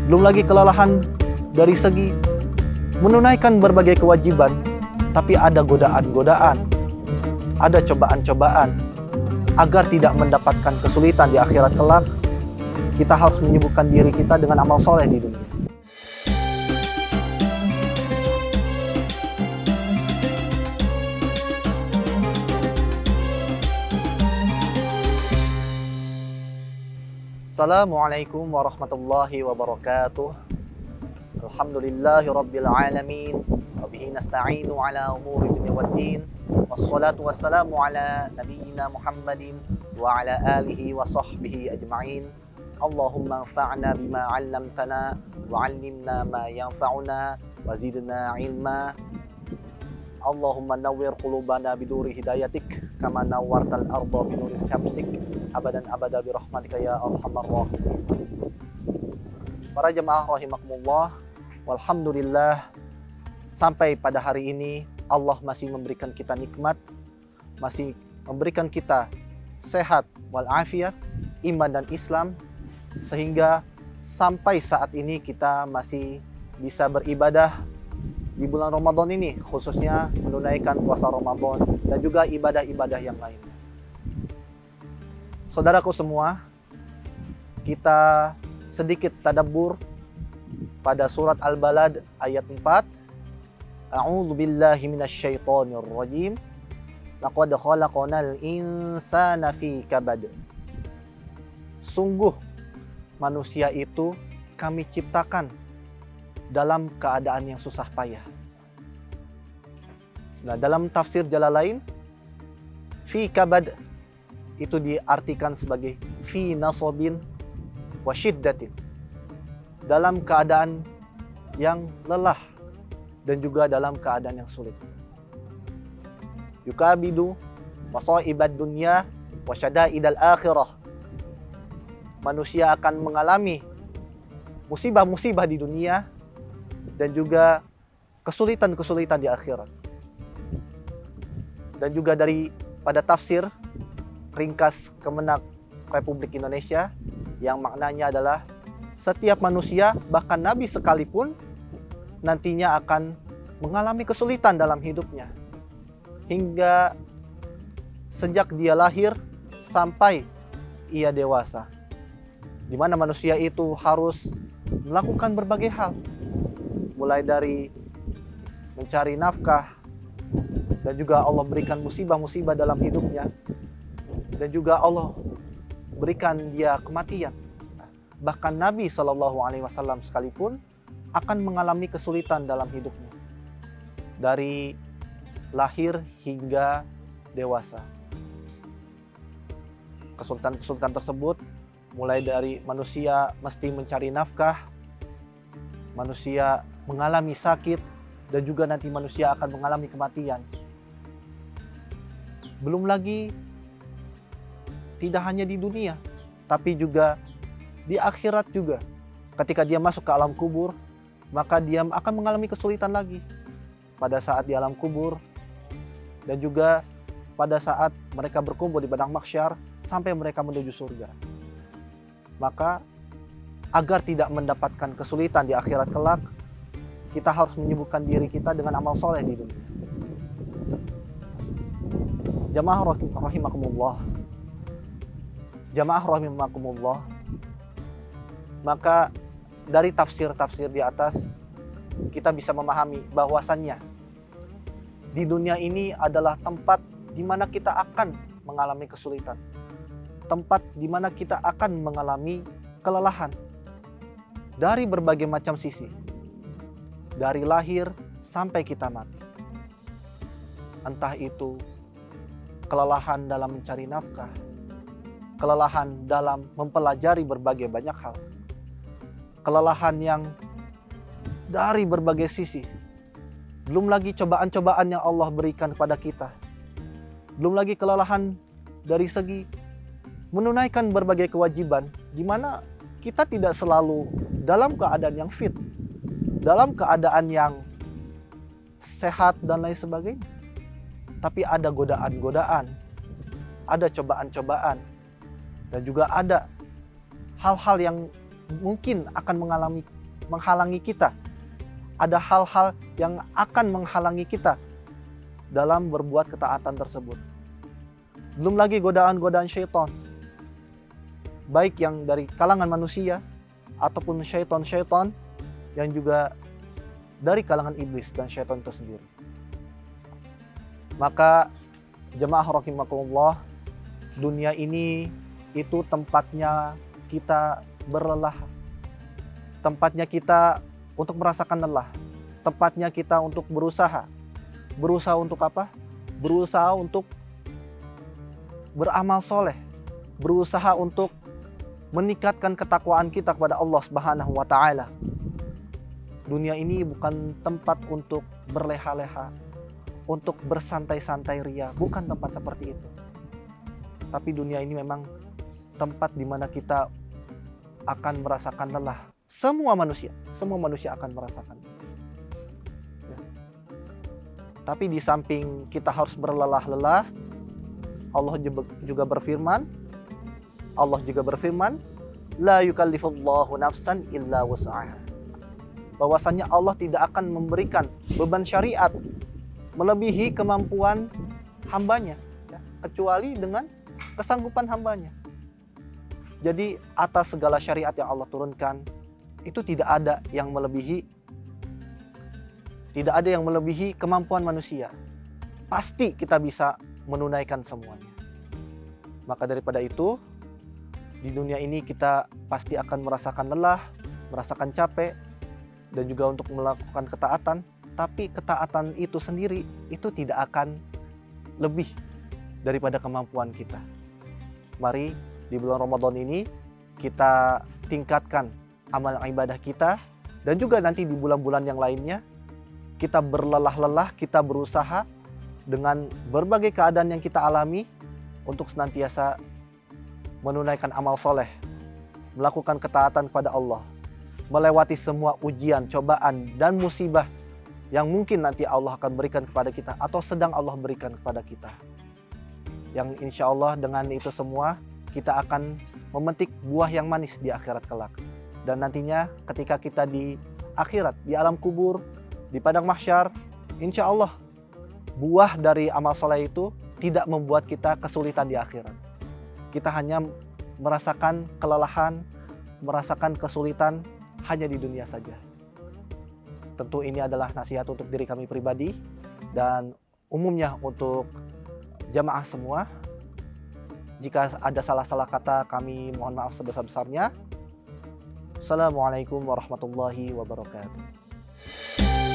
Belum lagi kelelahan dari segi menunaikan berbagai kewajiban, tapi ada godaan-godaan, ada cobaan-cobaan. Agar tidak mendapatkan kesulitan di akhirat kelak, kita harus menyibukkan diri kita dengan amal soleh di dunia. Assalamualaikum warahmatullahi wabarakatuh. Alhamdulillahi rabbil alamin. Wabihi nasta'inu ala umuri dunya waddin. Wassalatu wassalamu ala nabiyyina Muhammadin wa ala alihi wa sahbihi ajma'in. Allahumma anfa'na bima 'allamtana wa 'allimna ma yanfa'una wa zidna ilma. Allahumma nawwir qulubana biduri hidayatik kama nawwartal arda binuri syamsik abadan abada birahmatika ya arhamar rahimin. Para jemaah rahimakumullah, walhamdulillah, sampai pada hari ini Allah masih memberikan kita nikmat, masih memberikan kita sehat walafiat, iman dan Islam, sehingga sampai saat ini kita masih bisa beribadah di bulan Ramadan ini, khususnya menunaikan puasa Ramadan dan juga ibadah-ibadah yang lain. Saudaraku semua, kita sedikit tadabbur pada surat Al-Balad ayat 4. A'udzu billahi minasyaitonir rajim. Laqad khalaqnal insana fi kabad. Sungguh manusia itu kami ciptakan dalam keadaan yang susah payah. Nah, dalam tafsir Jalalain, fi kabad itu diartikan sebagai fi nasabin wa syiddatin, dalam keadaan yang lelah dan juga dalam keadaan yang sulit. Yukabidu masaibad dunya wa syadaidal akhirah. Manusia akan mengalami musibah-musibah di dunia dan juga kesulitan-kesulitan di akhirat. Dan juga pada tafsir ringkas Kemenak Republik Indonesia yang maknanya adalah setiap manusia, bahkan Nabi sekalipun, nantinya akan mengalami kesulitan dalam hidupnya hingga sejak dia lahir sampai ia dewasa, di mana manusia itu harus melakukan berbagai hal, mulai dari mencari nafkah, dan juga Allah berikan musibah-musibah dalam hidupnya, dan juga Allah berikan dia kematian. Bahkan Nabi SAW sekalipun akan mengalami kesulitan dalam hidupnya, dari lahir hingga dewasa. Kesulitan-kesulitan tersebut mulai dari manusia mesti mencari nafkah, manusia mengalami sakit, dan juga nanti manusia akan mengalami kematian. Belum lagi tidak hanya di dunia, tapi juga di akhirat juga. Ketika dia masuk ke alam kubur, maka dia akan mengalami kesulitan lagi pada saat di alam kubur, dan juga pada saat mereka berkumpul di padang mahsyar sampai mereka menuju surga. Maka agar tidak mendapatkan kesulitan di akhirat kelak, kita harus menyibukkan diri kita dengan amal soleh di dunia. Jamaah rahimakumullah. Jamaah rahimakumullah. Maka dari tafsir-tafsir di atas, kita bisa memahami bahwasannya di dunia ini adalah tempat di mana kita akan mengalami kesulitan, tempat di mana kita akan mengalami kelelahan dari berbagai macam sisi, dari lahir sampai kita mati. Entah itu kelelahan dalam mencari nafkah, kelelahan dalam mempelajari berbagai banyak hal, kelelahan yang dari berbagai sisi, belum lagi cobaan-cobaan yang Allah berikan kepada kita, belum lagi kelelahan dari segi menunaikan berbagai kewajiban, di mana kita tidak selalu dalam keadaan yang fit, dalam keadaan yang sehat dan lain sebagainya. Tapi ada godaan-godaan, ada cobaan-cobaan, dan juga ada hal-hal yang mungkin akan mengalami menghalangi kita. Ada hal-hal yang akan menghalangi kita dalam berbuat ketaatan tersebut. Belum lagi godaan-godaan syaitan, baik yang dari kalangan manusia ataupun syaitan-syaitan yang juga dari kalangan iblis dan syaitan itu sendiri. Maka jemaah rahimakumullah, dunia ini itu tempatnya kita berlelah, tempatnya kita untuk merasakan lelah, tempatnya kita untuk berusaha. Berusaha untuk apa? Berusaha untuk beramal soleh, berusaha untuk meningkatkan ketakwaan kita kepada Allah Subhanahu wa Ta'ala. Dunia ini bukan tempat untuk berleha-leha, untuk bersantai-santai ria, bukan tempat seperti itu. Tapi dunia ini memang tempat di mana kita akan merasakan lelah. Semua manusia akan merasakan. Ya. Tapi di samping kita harus berlelah-lelah, Allah juga berfirman, la yukallifullahu nafsan illa wus'aha. Bahwasanya Allah tidak akan memberikan beban syariat melebihi kemampuan hambanya, ya, kecuali dengan kesanggupan hambanya. Jadi atas segala syariat yang Allah turunkan, itu tidak ada yang melebihi kemampuan manusia. Pasti kita bisa menunaikan semuanya. Maka daripada itu, di dunia ini kita pasti akan merasakan lelah, merasakan capek, dan juga untuk melakukan ketaatan. Tapi ketaatan itu sendiri, itu tidak akan lebih daripada kemampuan kita. Mari di bulan Ramadan ini kita tingkatkan amal ibadah kita, dan juga nanti di bulan-bulan yang lainnya kita berlelah-lelah, kita berusaha dengan berbagai keadaan yang kita alami untuk senantiasa menunaikan amal soleh, melakukan ketaatan kepada Allah, melewati semua ujian, cobaan, dan musibah yang mungkin nanti Allah akan berikan kepada kita atau sedang Allah berikan kepada kita. Yang insya Allah dengan itu semua kita akan memetik buah yang manis di akhirat kelak. Dan nantinya ketika kita di akhirat, di alam kubur, di padang mahsyar, insya Allah buah dari amal soleh itu tidak membuat kita kesulitan di akhirat. Kita hanya merasakan kelelahan, merasakan kesulitan hanya di dunia saja. Tentu ini adalah nasihat untuk diri kami pribadi dan umumnya untuk jamaah semua. Jika ada salah-salah kata, kami mohon maaf sebesar-besarnya. Assalamualaikum warahmatullahi wabarakatuh.